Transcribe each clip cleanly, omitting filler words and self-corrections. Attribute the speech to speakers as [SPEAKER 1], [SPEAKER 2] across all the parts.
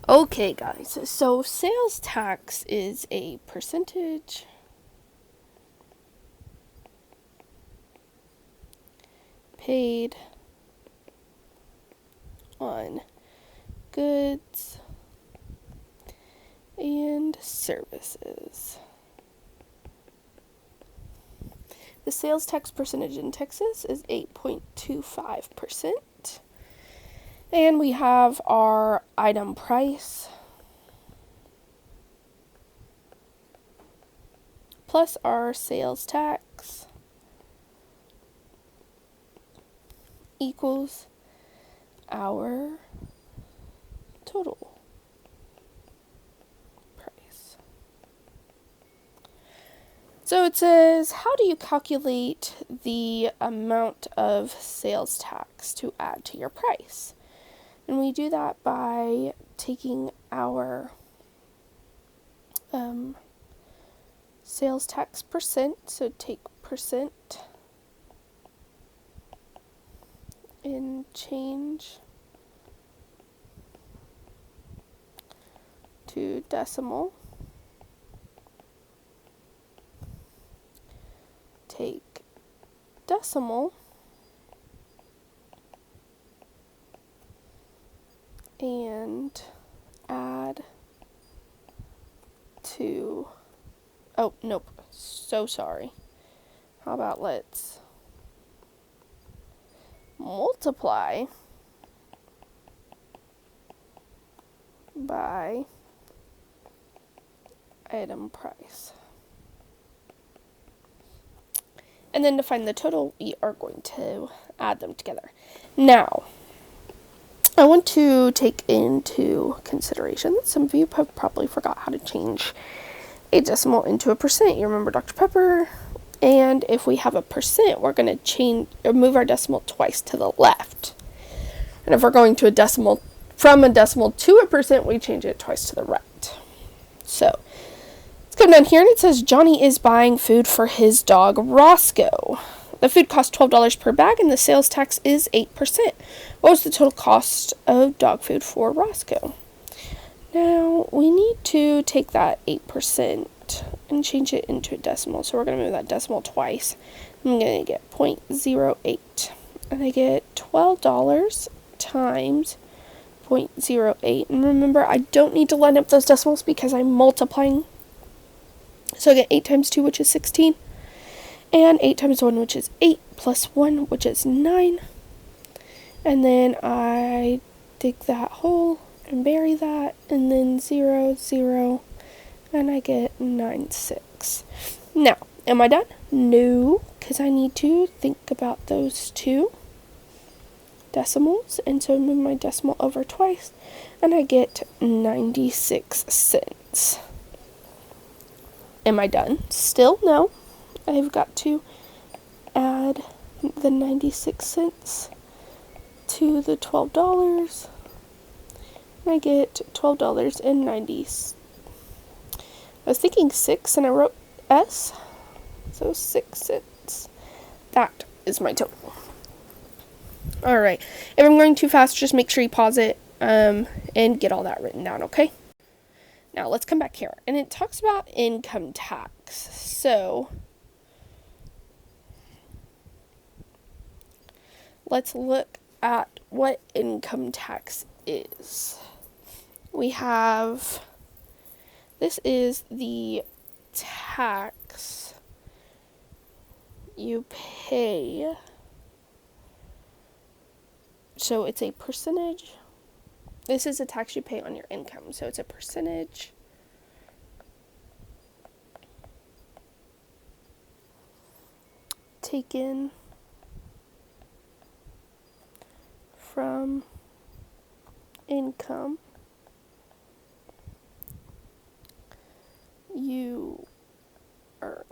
[SPEAKER 1] Okay, guys, so sales tax is a percentage paid on goods and services. The sales tax percentage in Texas is 8.25%. And we have our item price plus our sales tax equals our total price. So it says, how do you calculate the amount of sales tax to add to your price? And we do that by taking our sales tax percent, so take percent and change to decimal, take decimal and add to, oh, nope, so sorry. How about let's multiply by item price. And then to find the total, we are going to add them together. Now, I want to take into consideration that some of you have probably forgot how to change a decimal into a percent. You remember Dr. Pepper? And if we have a percent, we're going to change or move our decimal twice to the left. And if we're going to a decimal, from a decimal to a percent, we change it twice to the right. So, let's come down here and it says Johnny is buying food for his dog Roscoe. The food costs $12 per bag and the sales tax is 8%. What was the total cost of dog food for Roscoe? Now, we need to take that 8% and change it into a decimal. So we're going to move that decimal twice. I'm going to get 0.08. And I get $12 times 0.08. And remember, I don't need to line up those decimals because I'm multiplying. So I get 8 times 2, which is 16. And 8 times 1, which is 8, plus 1, which is 9. And then I dig that hole and bury that, and then 0, 0, and I get 9, 6. Now, am I done? No, because I need to think about those two decimals, and so I move my decimal over twice, and I get 96 cents. Am I done? Still no. I've got to add the 96 cents to the $12. I get $12.90. I was thinking 6 and I wrote S, so 6 cents. That is my total. Alright, if I'm going too fast, just make sure you pause it and get all that written down, okay? Now let's come back here, and it talks about income tax. So let's look at what income tax is. We have, this is the tax you pay. So it's a percentage. This is a tax you pay on your income. So it's a percentage taken from income you earn.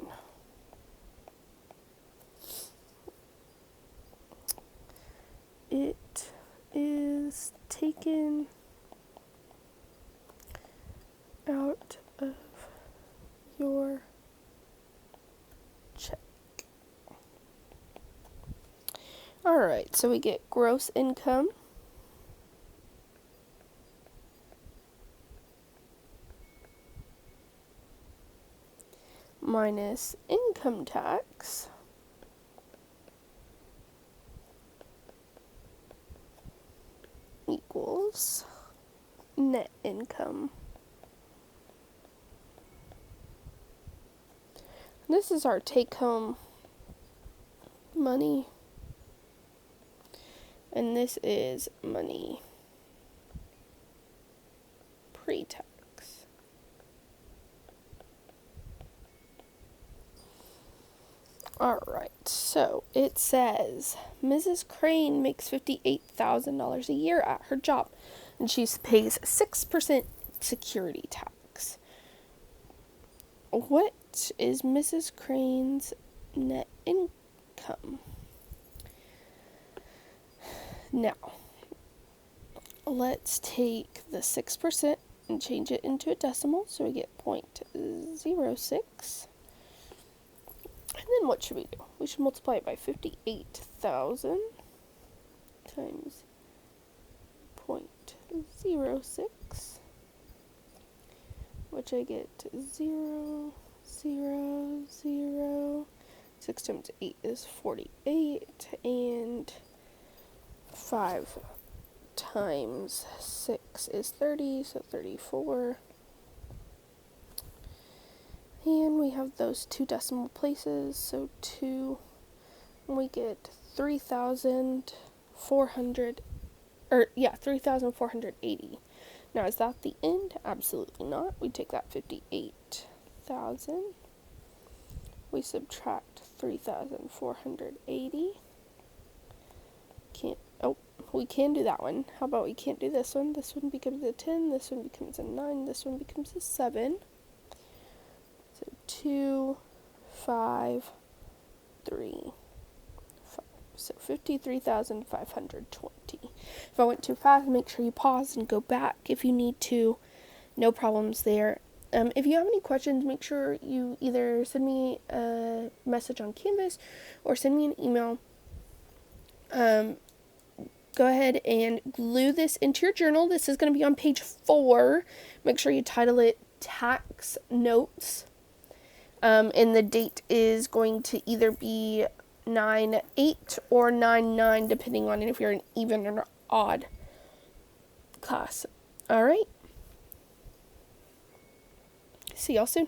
[SPEAKER 1] It is taken out of your check. Alright, so we get gross income minus income tax equals net income. This is our take-home money, and this is money pre-tax. Alright, so it says Mrs. Crane makes $58,000 a year at her job, and she pays 6% security tax. What is Mrs. Crane's net income? Now, let's take the 6% and change it into a decimal, so we get 0.06. And then what should we do? We should multiply it by 58,000 times 0.06, which I get 0, 0, 0. 6 times 8 is 48, and 5 times 6 is 30, so 34. And we have those two decimal places, so 2, and we get 3,480. Now, is that the end? Absolutely not. We take that 58,000. We subtract 3,480. We can do that one. How about we can't do this one? This one becomes a 10, this one becomes a 9, this one becomes a 7. So 2, 5, 3, 5. So 53,520. If I went too fast, make sure you pause and go back if you need to. No problems there. If you have any questions, make sure you either send me a message on Canvas or send me an email. Go ahead and glue this into your journal. This is going to be on page 4. Make sure you title it Tax Notes. And the date is going to either be 9/8 or 9/9, depending on if you're an even or odd class. All right. See y'all soon.